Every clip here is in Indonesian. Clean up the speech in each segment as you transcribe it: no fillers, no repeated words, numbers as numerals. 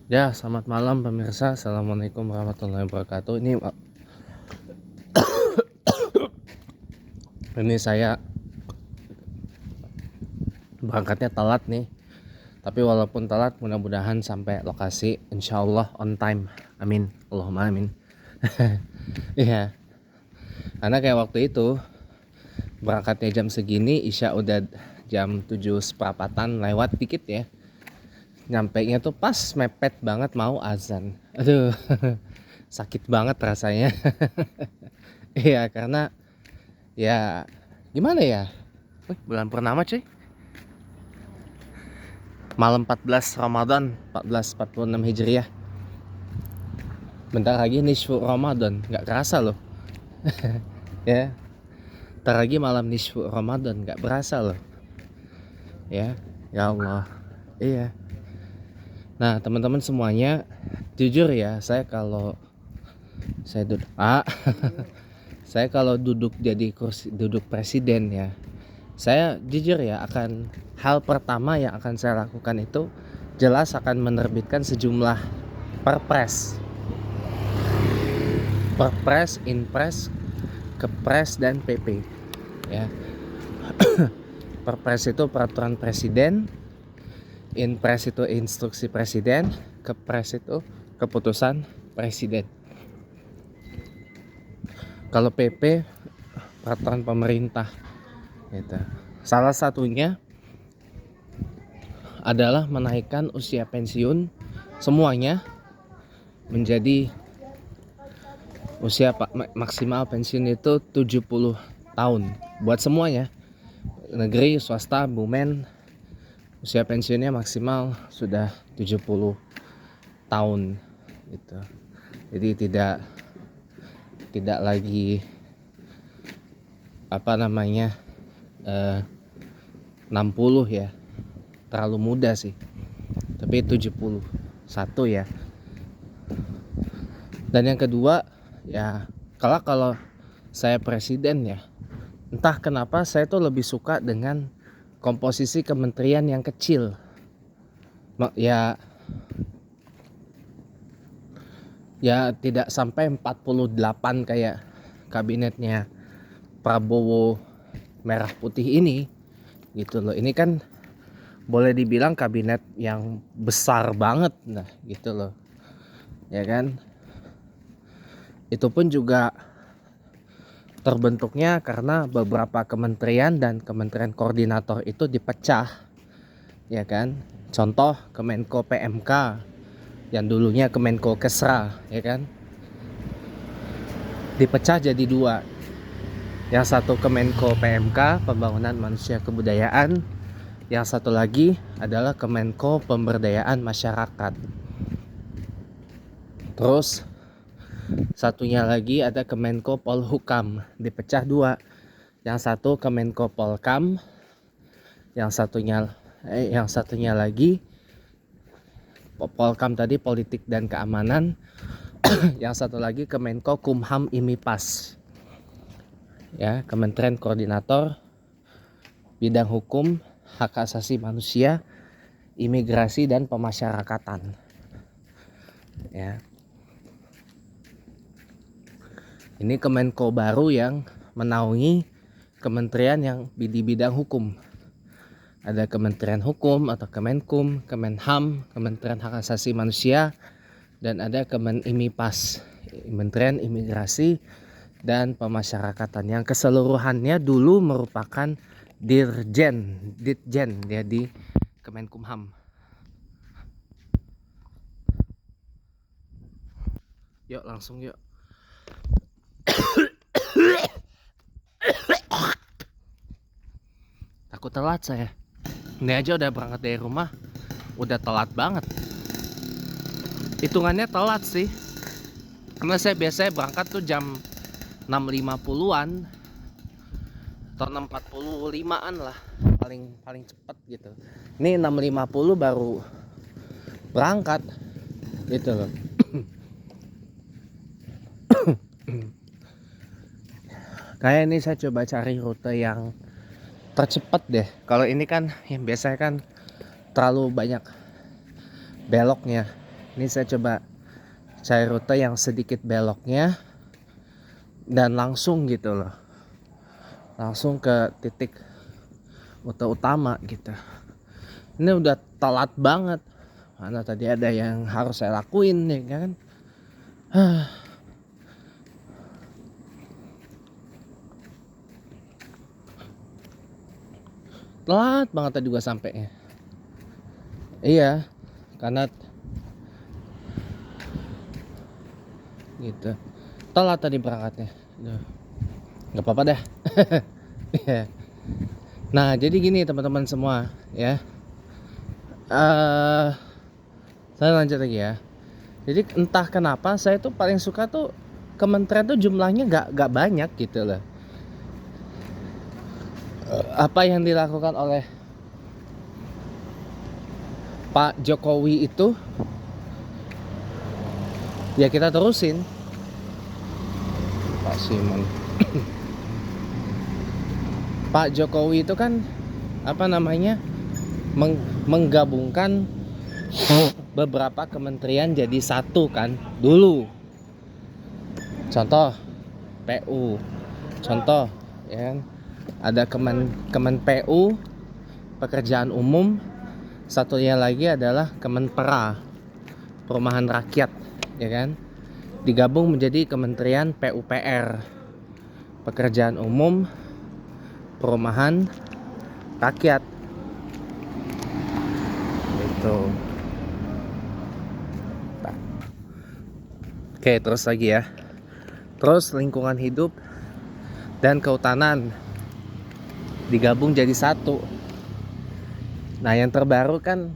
Ya, selamat malam pemirsa. Assalamualaikum warahmatullahi wabarakatuh. Ini saya berangkatnya telat nih. Tapi walaupun telat, mudah-mudahan sampai lokasi insya Allah on time. Amin. Allahumma amin. Iya, karena kayak waktu itu berangkatnya jam segini, Isya udah jam 7 seperempatan lewat dikit ya. Nyampainya tuh pas mepet banget mau azan. Aduh, sakit banget rasanya. Iya, karena ya gimana ya? Bulan purnama cuy. Malam 14 Ramadan 1446 Hijriah. Bentar lagi nisfu Ramadan, nggak kerasa loh. Ya, bentar lagi malam nisfu Ramadan, nggak berasa loh. Ya, ya Allah. Iya. Nah, teman-teman semuanya, jujur ya, saya duduk saya kalau duduk jadi kursi duduk presiden ya, saya jujur ya, akan hal pertama yang akan saya lakukan itu jelas akan menerbitkan sejumlah perpres, inpres, kepres dan pp ya. Perpres itu peraturan presiden, inpres itu instruksi presiden, kepres itu keputusan presiden. Kalau pp peraturan pemerintah gitu. Salah satunya adalah menaikkan usia pensiun semuanya menjadi usia maksimal pensiun itu 70 tahun buat semuanya, negeri, swasta, bumen. Usia pensiunnya maksimal sudah 70 tahun gitu. Jadi tidak lagi 60 ya, terlalu muda sih, tapi 71 ya. Dan yang kedua ya, kalau saya presiden ya, entah kenapa saya tuh lebih suka dengan komposisi kementerian yang kecil ya. Ya tidak sampai 48 kayak kabinetnya Prabowo merah putih ini gitu loh. Ini kan boleh dibilang kabinet yang besar banget, nah gitu loh ya kan. Itu pun juga terbentuknya karena beberapa kementerian dan kementerian koordinator itu dipecah ya kan. Contoh Kemenko PMK yang dulunya Kemenko Kesra ya kan, dipecah jadi dua. Yang satu Kemenko PMK Pembangunan Manusia Kebudayaan, yang satu lagi adalah Kemenko Pemberdayaan Masyarakat. Terus satunya lagi ada Kemenko Polhukam, dipecah dua. Yang satu Kemenko Polkam, yang satunya lagi Polkam tadi politik dan keamanan. Yang satu lagi Kemenko Kumham Imipas ya, Kementerian Koordinator Bidang Hukum, Hak Asasi Manusia, Imigrasi dan Pemasyarakatan ya. Ini Kemenko baru yang menaungi kementerian yang di bidang hukum. Ada Kementerian Hukum atau Kemenkum, Kemenham, Kementerian Hak Asasi Manusia, dan ada Kemenimipas, Kementerian Imigrasi dan Pemasyarakatan, yang keseluruhannya dulu merupakan ditjen ya di Kemenkumham. Yuk langsung yuk. Takut telat saya. Ini aja udah berangkat dari rumah, udah telat banget. Hitungannya telat sih, karena saya biasanya berangkat tuh jam 6.50-an atau 6.45-an lah, paling cepet gitu. Ini 6.50 baru berangkat gitu loh. Kayak ini saya coba cari rute yang tercepat deh. Kalau ini kan yang biasanya kan terlalu banyak beloknya Ini saya coba cari rute yang sedikit beloknya dan langsung gitu loh, langsung ke titik rute utama gitu. Ini udah telat banget, mana tadi ada yang harus saya lakuin ya kan. Telat banget tadi juga sampainya. Iya, karena gitu. Telat tadi berangkatnya. Nggak apa-apa dah. Nah, jadi gini teman-teman semua ya. Saya lanjut lagi ya. Jadi entah kenapa saya tuh paling suka tuh kementerian tuh jumlahnya nggak banyak gitu loh. Apa yang dilakukan oleh Pak Jokowi itu ya kita terusin. Pak Simon. Pak Jokowi itu kan apa namanya menggabungkan beberapa kementerian jadi satu kan dulu. Contoh PU, contoh ya kan? Ada Kemen PU pekerjaan umum, satunya lagi adalah Kemenpera perumahan rakyat ya kan, digabung menjadi Kementerian PUPR pekerjaan umum perumahan rakyat itu. Oke, terus lagi ya, terus lingkungan hidup dan kehutanan digabung jadi satu. Nah, yang terbaru kan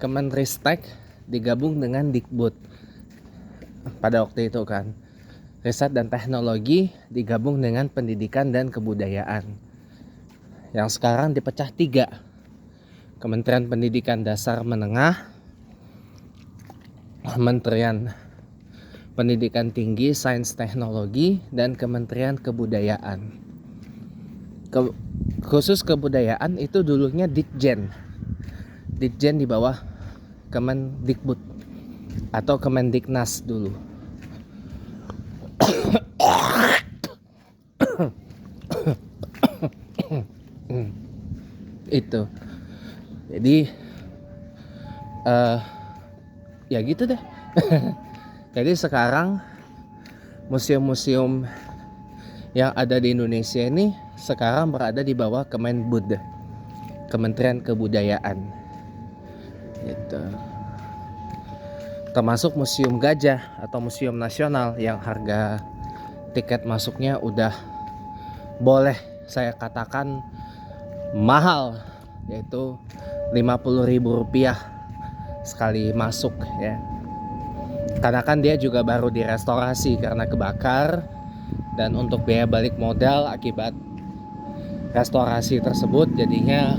Kemenristek digabung dengan Dikbud pada waktu itu kan. Riset dan teknologi digabung dengan pendidikan dan kebudayaan. Yang sekarang dipecah 3. Kementerian Pendidikan Dasar Menengah, Kementerian Pendidikan Tinggi, Sains Teknologi, dan Kementerian Kebudayaan. Khusus kebudayaan itu dulunya Ditjen di bawah Kemendikbud atau Kemendiknas dulu. Itu jadi ya gitu deh. Jadi sekarang museum-museum yang ada di Indonesia ini sekarang berada di bawah Kemenbud, Kementerian Kebudayaan gitu. Termasuk Museum Gajah atau Museum Nasional yang harga tiket masuknya udah boleh saya katakan mahal, yaitu Rp50.000 sekali masuk ya. Karena kan dia juga baru direstorasi karena kebakar, dan untuk biaya balik modal akibat restorasi tersebut jadinya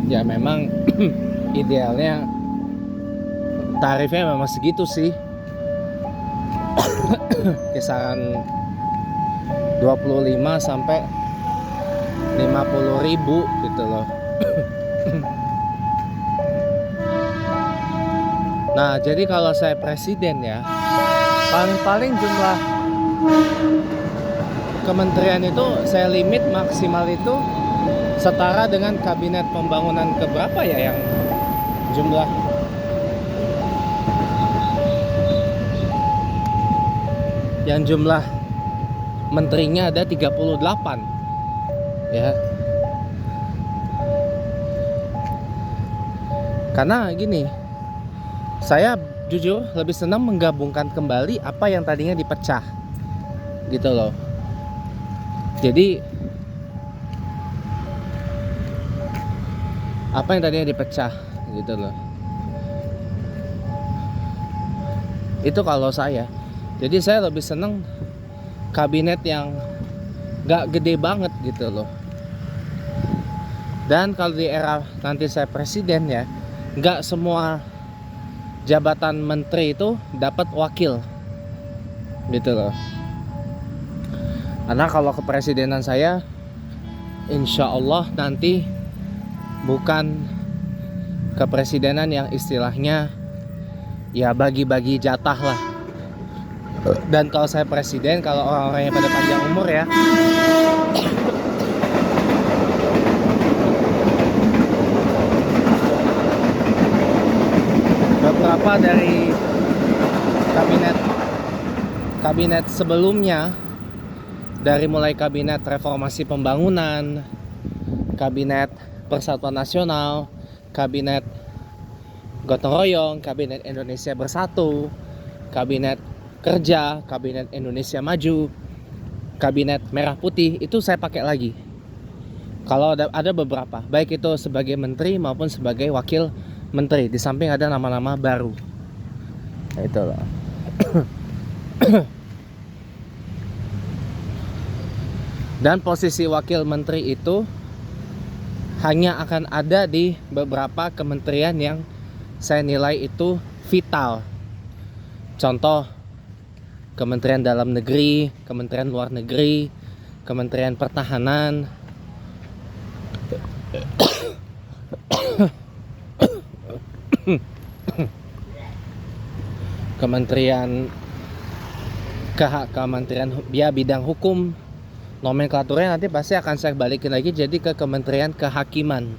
ya memang idealnya tarifnya memang segitu sih, kisaran 25 sampai 50.000 gitu loh. Nah, jadi kalau saya presiden ya, paling jumlah kementerian itu saya limit maksimal itu setara dengan kabinet pembangunan keberapa ya yang jumlah menterinya ada 38 ya. Karena gini, saya jujur lebih senang menggabungkan kembali apa yang tadinya dipecah gitu loh. Jadi apa yang tadinya dipecah gitu loh, itu kalau saya. Jadi saya lebih seneng kabinet yang gak gede banget gitu loh. Dan kalau di era nanti saya presiden ya, gak semua jabatan menteri itu dapat wakil gitu loh. Karena kalau kepresidenan saya insya Allah nanti bukan kepresidenan yang istilahnya ya bagi-bagi jatah lah. Dan kalau saya presiden, kalau orang-orang yang pada panjang umur ya, beberapa dari kabinet sebelumnya, dari mulai kabinet reformasi pembangunan, kabinet persatuan nasional, kabinet gotong royong, kabinet Indonesia Bersatu, kabinet kerja, kabinet Indonesia Maju, kabinet merah putih, itu saya pakai lagi. Kalau ada beberapa, baik itu sebagai menteri maupun sebagai wakil menteri, di samping ada nama-nama baru. Nah, itu loh. Dan posisi wakil menteri itu hanya akan ada di beberapa kementerian yang saya nilai itu vital. Contoh, Kementerian Dalam Negeri, Kementerian Luar Negeri, Kementerian Pertahanan, Kementerian bidang hukum. Nomenklaturnya nanti pasti akan saya balikin lagi jadi ke Kementerian Kehakiman.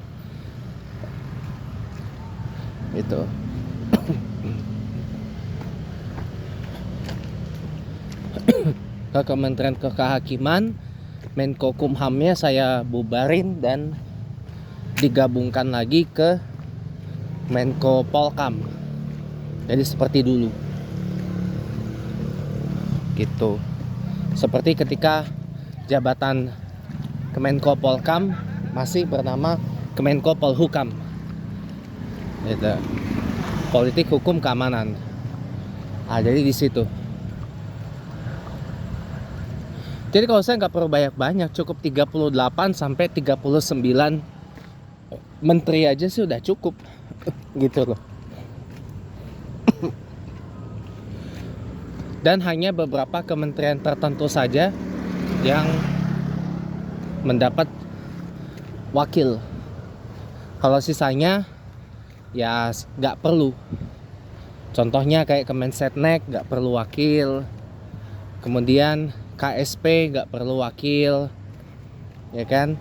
Itu. Ke Kementerian Kehakiman, Menko Kumhamnya saya bubarin dan digabungkan lagi ke Menko Polkam. Jadi seperti dulu. Gitu. Seperti ketika jabatan Kemenko Polkam masih bernama Kemenko Polhukam. Gitu. Politik Hukum Keamanan. Jadi di situ. Jadi kalau saya nggak perlu banyak-banyak, cukup 38 sampai 39 menteri aja sih udah cukup. Gitu loh. Dan hanya beberapa kementerian tertentu saja yang mendapat wakil. Kalau sisanya ya nggak perlu. Contohnya kayak Kemensetnek nggak perlu wakil. Kemudian KSP nggak perlu wakil, ya kan?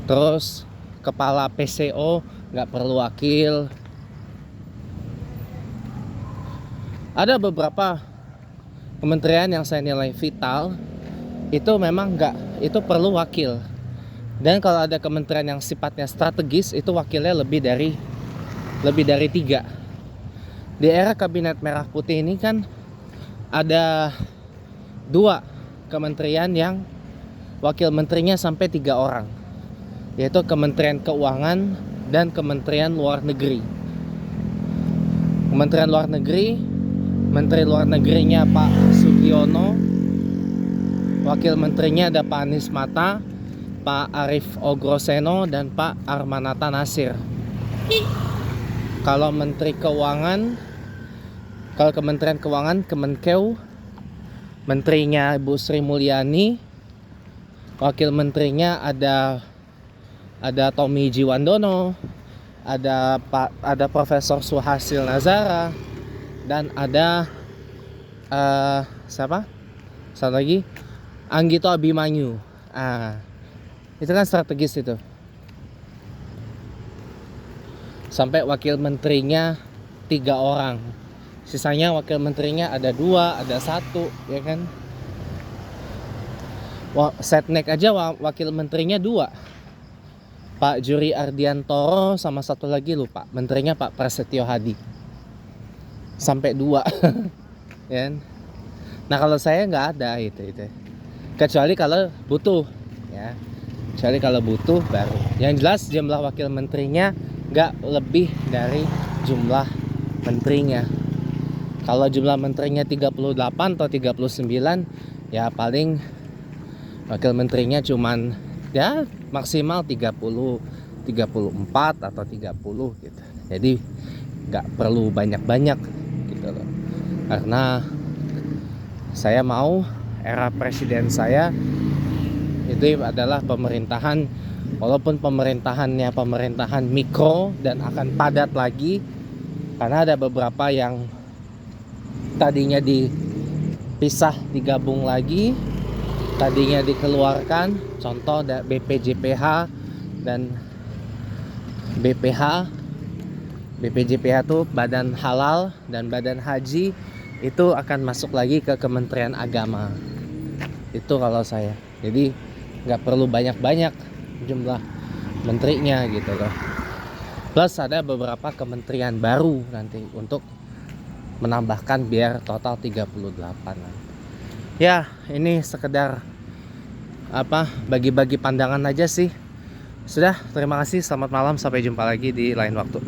Terus kepala PCO nggak perlu wakil. Ada beberapa kementerian yang saya nilai vital itu memang itu perlu wakil. Dan kalau ada kementerian yang sifatnya strategis itu wakilnya lebih dari 3. Di era kabinet merah putih ini kan ada 2 kementerian yang wakil menterinya sampai 3 orang, yaitu Kementerian Keuangan dan Kementerian Luar Negeri. Kementerian Luar Negeri, Menteri Luar Negerinya Pak Sugiono, wakil menterinya ada Pak Anies Mata, Pak Arief Ogroseno, dan Pak Armanata Nasir. Kalau Menteri Keuangan, kalau Kementerian Keuangan, Kemenkeu, menterinya Ibu Sri Mulyani, wakil menterinya ada Tommy Jiwandono, ada Profesor Suhasil Nazara, dan ada siapa? Satu lagi, Anggito Abimanyu. Itu kan strategis itu. Sampai wakil menterinya 3 orang. Sisanya wakil menterinya ada 2, ada 1, ya kan? Setnek aja wakil menterinya 2. Pak Juri Ardiantoro sama satu lagi lupa, menterinya Pak Prasetyo Hadi. Sampai 2. Ya. Nah kalau saya nggak ada itu. Kecuali kalau butuh, ya. Kecuali kalau butuh baru. Yang jelas jumlah wakil menterinya nggak lebih dari jumlah menterinya. Kalau jumlah menterinya 38 atau 39, ya paling wakil menterinya cuman ya maksimal 30, 34 atau 30 gitu. Jadi nggak perlu banyak-banyak gitu loh. Karena saya mau era presiden saya itu adalah pemerintahan Walaupun pemerintahan mikro dan akan padat lagi, karena ada beberapa yang tadinya dipisah digabung lagi, tadinya dikeluarkan, contoh BPJPH dan BPH. BPJPH itu Badan Halal dan Badan Haji, itu akan masuk lagi ke Kementerian Agama. Itu kalau saya. Jadi nggak perlu banyak-banyak jumlah menterinya gitu loh. Plus ada beberapa kementerian baru nanti untuk menambahkan biar total 38. Ya, ini sekedar bagi-bagi pandangan aja sih. Sudah, terima kasih, selamat malam, sampai jumpa lagi di lain waktu.